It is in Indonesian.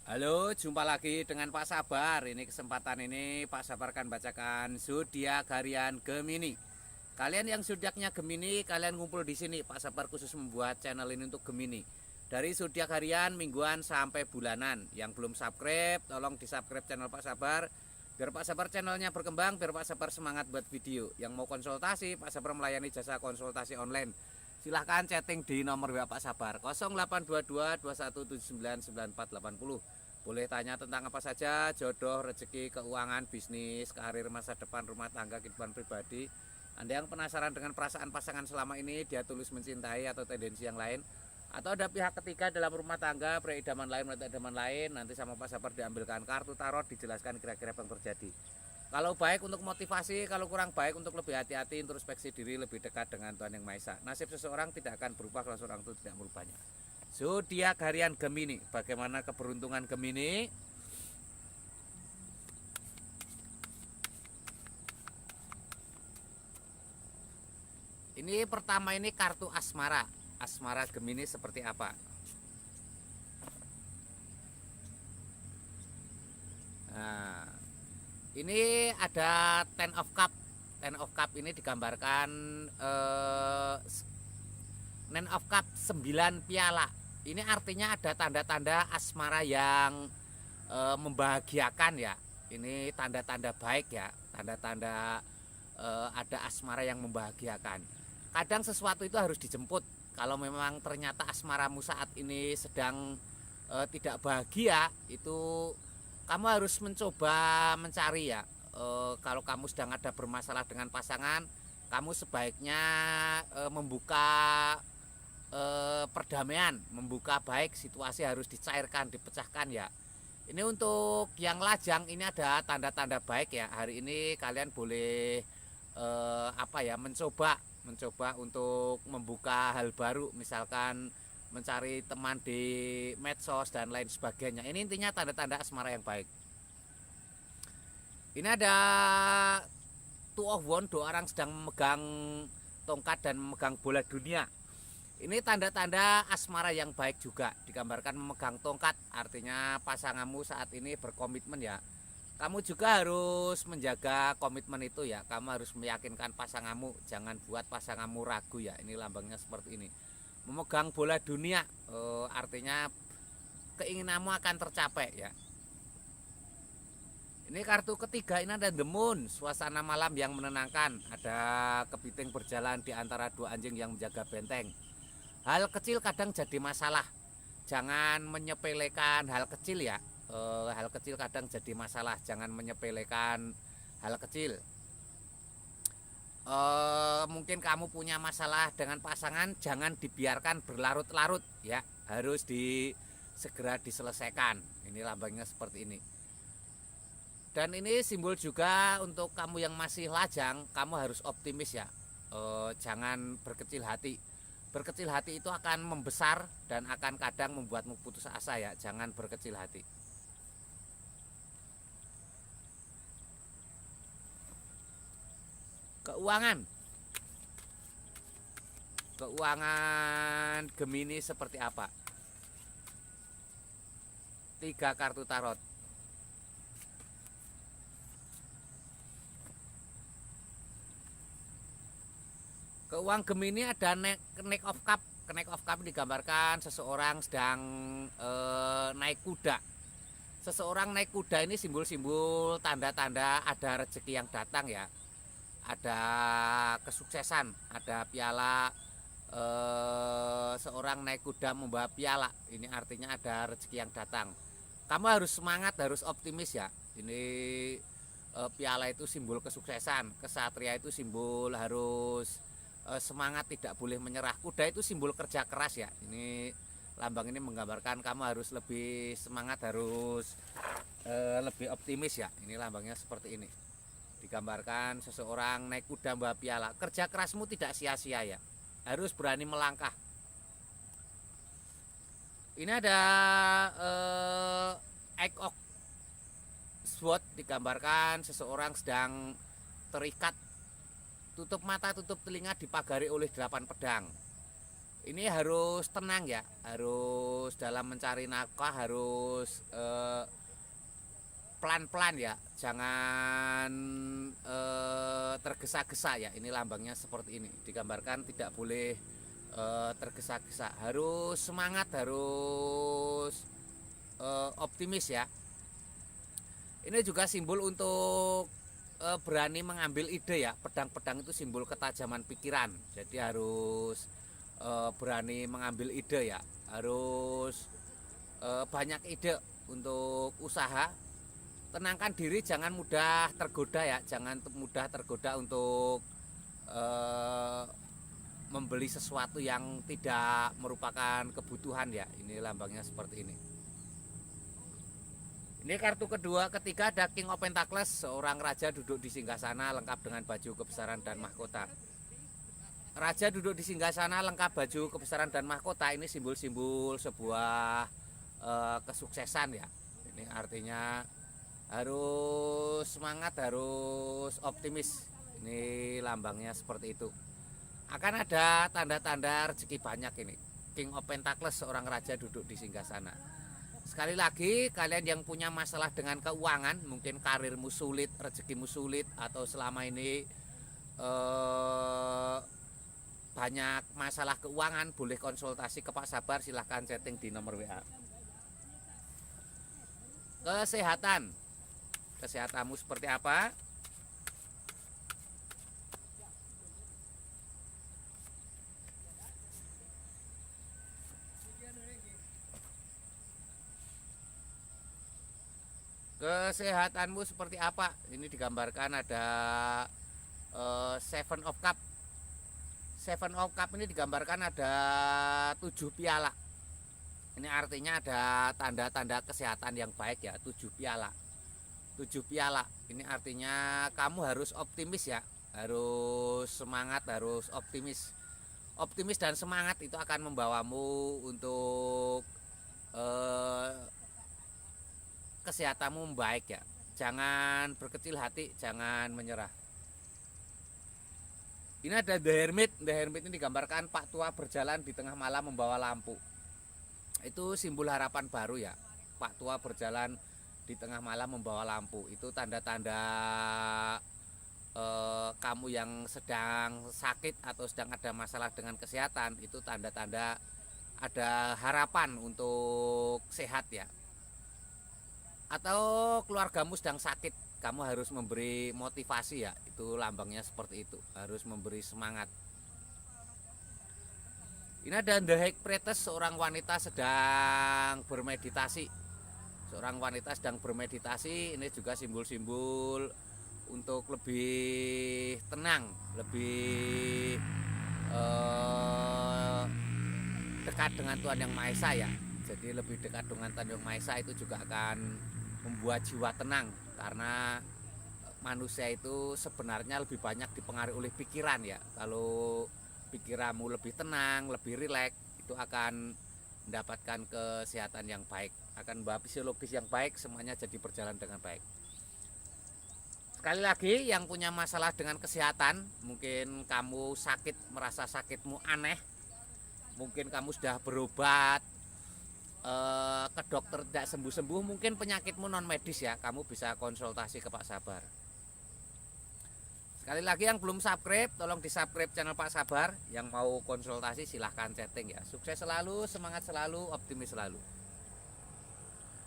Halo, jumpa lagi dengan Pak Sabar. Ini kesempatan ini Pak Sabar akan bacakan zodiak harian Gemini. Kalian yang zodiaknya Gemini, kalian ngumpul di sini. Pak Sabar khusus membuat channel ini untuk Gemini. Dari zodiak harian, mingguan sampai bulanan. Yang belum subscribe, tolong di-subscribe channel Pak Sabar. Biar Pak Sabar channelnya berkembang, biar Pak Sabar semangat buat video. Yang mau konsultasi, Pak Sabar melayani jasa konsultasi online. Silahkan chatting di nomor WA Pak Sabar 0822 2179 9480. Boleh tanya tentang apa saja, jodoh, rezeki, keuangan, bisnis, karir, masa depan, rumah tangga, kehidupan pribadi. Anda yang penasaran dengan perasaan pasangan selama ini, dia tulus mencintai atau tendensi yang lain, atau ada pihak ketiga dalam rumah tangga, peridaman lain, idaman lain, nanti sama Pak Sabar diambilkan kartu tarot, dijelaskan kira-kira apa yang terjadi. Kalau baik untuk motivasi, kalau kurang baik untuk lebih hati-hati, introspeksi diri, lebih dekat dengan Tuhan Yang Maha Esa. Nasib seseorang tidak akan berubah kalau seorang itu tidak merubahnya. Zodiak harian Gemini. Bagaimana keberuntungan Gemini? Ini pertama ini kartu asmara. Asmara Gemini seperti apa? Nah, ini ada Ten of Cup. Ten of Cup ini digambarkan Ten of Cup 9 piala. Ini artinya ada tanda-tanda asmara yang membahagiakan ya. Ini tanda-tanda baik ya, tanda-tanda ada asmara yang membahagiakan. Kadang sesuatu itu harus dijemput. Kalau memang ternyata asmaramu saat ini sedang tidak bahagia, itu kamu harus mencoba mencari ya. Kalau kamu sedang ada bermasalah dengan pasangan, kamu sebaiknya membuka perdamaian, membuka baik, situasi harus dicairkan, dipecahkan ya. Ini untuk yang lajang, ini ada tanda-tanda baik ya. Hari ini kalian boleh mencoba untuk membuka hal baru, misalkan mencari teman di medsos dan lain sebagainya. Ini intinya tanda-tanda asmara yang baik. Ini ada Two of Wands, dua orang sedang memegang tongkat dan memegang bola dunia. Ini tanda-tanda asmara yang baik juga. Digambarkan memegang tongkat, artinya pasanganmu saat ini berkomitmen ya. Kamu juga harus menjaga komitmen itu ya. Kamu harus meyakinkan pasanganmu, jangan buat pasanganmu ragu ya. Ini lambangnya seperti ini. Memegang bola dunia, artinya keinginanmu akan tercapai ya. Ini kartu ketiga, ini ada The Moon, suasana malam yang menenangkan. Ada kepiting berjalan di antara dua anjing yang menjaga benteng. Hal kecil kadang jadi masalah. Jangan menyepelekan hal kecil ya. Hal kecil kadang jadi masalah. Jangan menyepelekan hal kecil. Mungkin kamu punya masalah dengan pasangan, jangan dibiarkan berlarut-larut ya. Harus segera diselesaikan. Ini lambangnya seperti ini. Dan ini simbol juga untuk kamu yang masih lajang, kamu harus optimis ya. Jangan berkecil hati. Berkecil hati itu akan membesar dan akan kadang membuatmu putus asa ya. Jangan berkecil hati. Keuangan. Keuangan Gemini seperti apa? 3 kartu tarot. Keuangan Gemini ada Knight of Cup. Knight of Cup digambarkan seseorang sedang naik kuda. Seseorang naik kuda ini simbol-simbol tanda-tanda ada rezeki yang datang ya. Ada kesuksesan, ada piala, seorang naik kuda membawa piala. Ini artinya ada rezeki yang datang. Kamu harus semangat, harus optimis ya. Ini piala itu simbol kesuksesan, kesatria itu simbol harus semangat, tidak boleh menyerah. Kuda itu simbol kerja keras ya. Ini lambang ini menggambarkan kamu harus lebih semangat, harus lebih optimis ya. Ini lambangnya seperti ini. Digambarkan seseorang naik kuda membawa piala. Kerja kerasmu tidak sia-sia ya. Harus berani melangkah. Ini ada Eight of Swords, digambarkan seseorang sedang terikat. Tutup mata, tutup telinga, dipagari oleh 8 pedang. ini harus tenang ya, harus dalam mencari nafkah harus pelan-pelan ya, jangan tergesa-gesa ya. Ini lambangnya seperti ini, digambarkan tidak boleh tergesa-gesa, harus semangat, harus optimis ya. Ini juga simbol untuk berani mengambil ide ya. Pedang-pedang itu simbol ketajaman pikiran, jadi harus berani mengambil ide ya, harus banyak ide untuk usaha. Tenangkan diri, jangan mudah tergoda ya, jangan mudah tergoda untuk membeli sesuatu yang tidak merupakan kebutuhan ya. Ini lambangnya seperti ini. Ini kartu kedua, ketiga ada King of Pentacles, seorang raja duduk di singgasana lengkap dengan baju kebesaran dan mahkota. Raja duduk di singgasana lengkap baju kebesaran dan mahkota, ini simbol-simbol sebuah kesuksesan ya. Ini artinya harus semangat, harus optimis. Ini lambangnya seperti itu. Akan ada tanda-tanda rezeki banyak ini. King of Pentacles, seorang raja duduk di singgasana. Sekali lagi, kalian yang punya masalah dengan keuangan, mungkin karirmu sulit, rezekimu sulit, atau selama ini banyak masalah keuangan, boleh konsultasi ke Pak Sabar, silahkan chatting di nomor WA. Kesehatan, kesehatanmu seperti apa? Kesehatanmu seperti apa? Ini digambarkan ada Seven of Cup. Seven of Cup ini digambarkan ada 7 piala. Ini artinya ada tanda-tanda kesehatan yang baik ya, 7 piala. 7 piala. Ini artinya kamu harus optimis ya, harus semangat, harus optimis. Optimis dan semangat itu akan membawamu untuk kesehatanmu membaik ya. Jangan berkecil hati, jangan menyerah. Ini ada The Hermit. The Hermit ini digambarkan Pak Tua berjalan di tengah malam membawa lampu. Itu simbol harapan baru ya. Pak Tua berjalan di tengah malam membawa lampu. Itu tanda-tanda kamu yang sedang sakit atau sedang ada masalah dengan kesehatan. Itu tanda-tanda ada harapan untuk sehat ya. Atau keluargamu sedang sakit, kamu harus memberi motivasi ya. Itu lambangnya seperti itu, harus memberi semangat. Ini ada The High Priestess, seorang wanita sedang bermeditasi. Seorang wanita sedang bermeditasi. Ini juga simbol-simbol untuk lebih tenang, lebih dekat dengan Tuhan Yang Maha Esa ya. Jadi lebih dekat dengan Tuhan Yang Maha Esa itu juga akan membuat jiwa tenang, karena manusia itu sebenarnya lebih banyak dipengaruhi oleh pikiran ya. Kalau pikiranmu lebih tenang, lebih rileks, itu akan mendapatkan kesehatan yang baik, akan membawa fisiologis yang baik, semuanya jadi berjalan dengan baik. Sekali lagi, yang punya masalah dengan kesehatan, mungkin kamu sakit, merasa sakitmu aneh, mungkin kamu sudah berobat ke dokter tidak sembuh-sembuh, mungkin penyakitmu non medis ya, kamu bisa konsultasi ke Pak Sabar. Sekali lagi, yang belum subscribe, tolong di subscribe channel Pak Sabar. Yang mau konsultasi silahkan chatting ya. Sukses selalu, semangat selalu, optimis selalu.